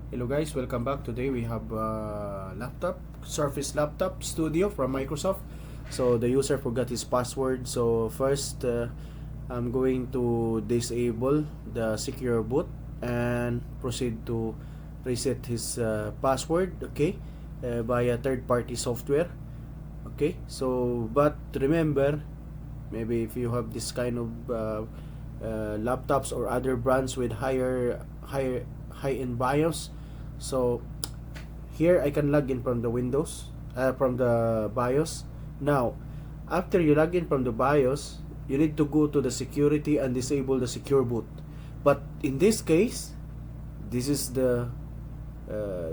Hello guys, welcome back. Today we have laptop, Surface Laptop Studio from Microsoft. So the user forgot his password. So first, I'm going to disable the secure boot and proceed to reset his password. Okay, via third-party software. Okay, so but remember, maybe if you have this kind of laptops or other brands with high-end BIOS. So here I can log in from the Windows, from the BIOS. Now, after you log in from the BIOS, you need to go to the security and disable the secure boot. But in this case, this is the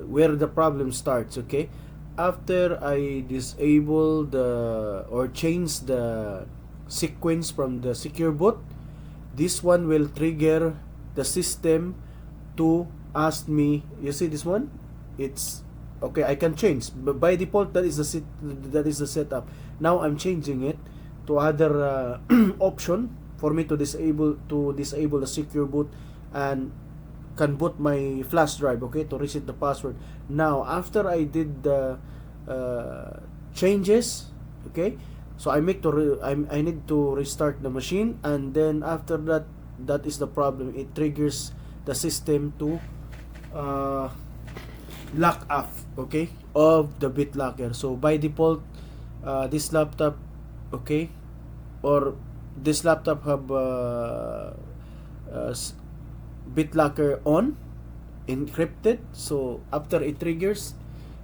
where the problem starts. Okay, after I disable the or change the sequence from the secure boot, this one will trigger the system to ask me. You see this one? It's okay. I can change, but by default that is the setup. Now I'm changing it to other option for me to disable the secure boot and can boot my flash drive. Okay, to reset the password. Now after I did the changes, okay, so I need to restart the machine, and then after that, that is the problem. It triggers the system to lock off, okay, of the BitLocker. So by default, this laptop, okay, or this laptop have uh, BitLocker on, encrypted. So after it triggers,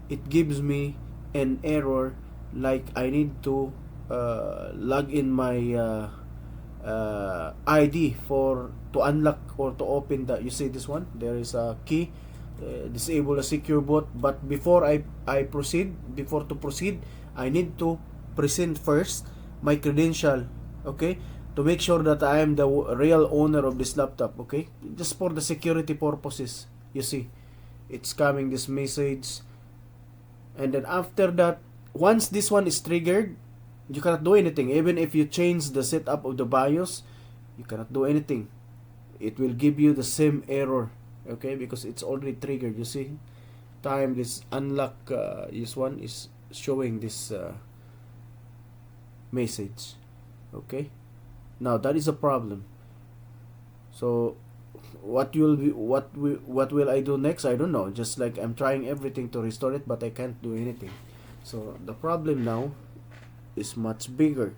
it gives me an error like I need to log in my ID for to unlock or to open the. You see this one? There is a key. Disable the secure boot. But before I proceed, I need to present first my credential. Okay, to make sure that I am the real owner of this laptop. Okay, just for the security purposes. You see, it's coming this message, and then after that, once this one is triggered, you cannot do anything. Even if you change the setup of the BIOS, you cannot do anything. It will give you the same error, okay, because it's already triggered. You see, time this unlock, this one is showing this message. Okay, now that is a problem. So what will I do next? I don't know. Just like I'm trying everything to restore it, but I can't do anything. So the problem now is much bigger.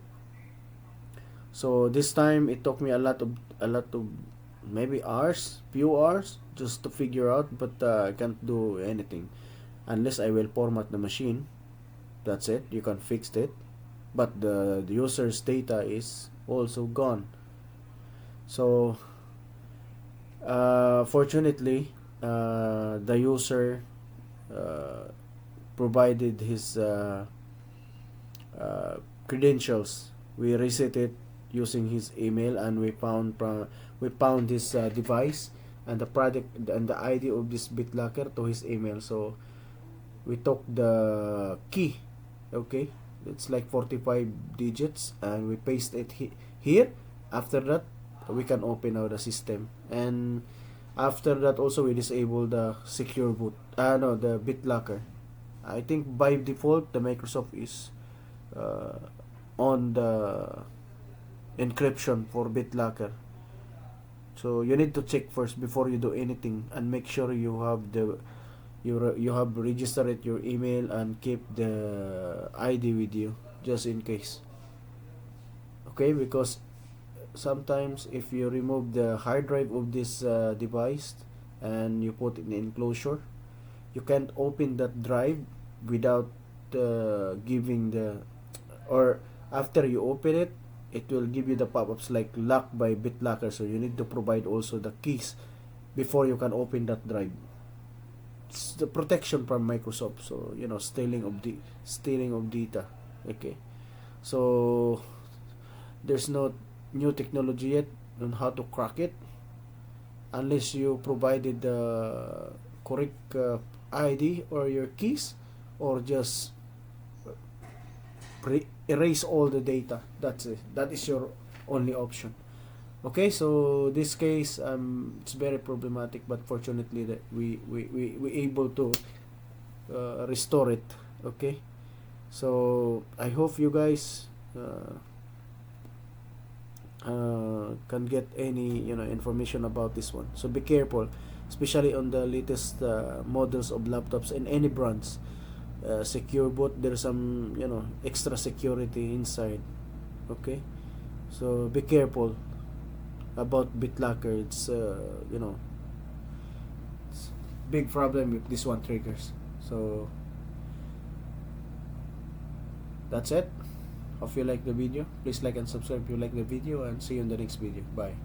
So this time it took me a lot of maybe few hours just to figure out, but I can't do anything unless I will format the machine. That's it. You can fix it, but the user's data is also gone. So fortunately, the user provided his credentials. We reset it using his email, and we found this device and the product and the ID of this BitLocker to his email. So we took the key, okay, it's like 45 digits, and we paste it here. After that, we can open now the system, and after that also we disable the secure boot, no, the BitLocker. I think by default the Microsoft is on the encryption for BitLocker. So you need to check first before you do anything, and make sure you have you have registered your email and keep the ID with you just in case. Okay, because sometimes if you remove the hard drive of this device and you put it in enclosure, you can't open that drive without giving the, or after you open it, it will give you the pop-ups like locked by BitLocker. So you need to provide also the keys before you can open that drive. It's the protection from Microsoft. So stealing of data. Okay, so there's no new technology yet on how to crack it unless you provided the correct ID or your keys, or just erase all the data. That's it. That is your only option. Okay, so this case, it's very problematic, but fortunately that we able to restore it. Okay, so I hope you guys can get any information about this one. So be careful, especially on the latest models of laptops and any brands. Secure boot, there's some extra security inside. Okay, so be careful about BitLocker. It's it's big problem if this one triggers. So that's it. Hope you like the video. Please like and subscribe if you like the video, and see you in the next video. Bye.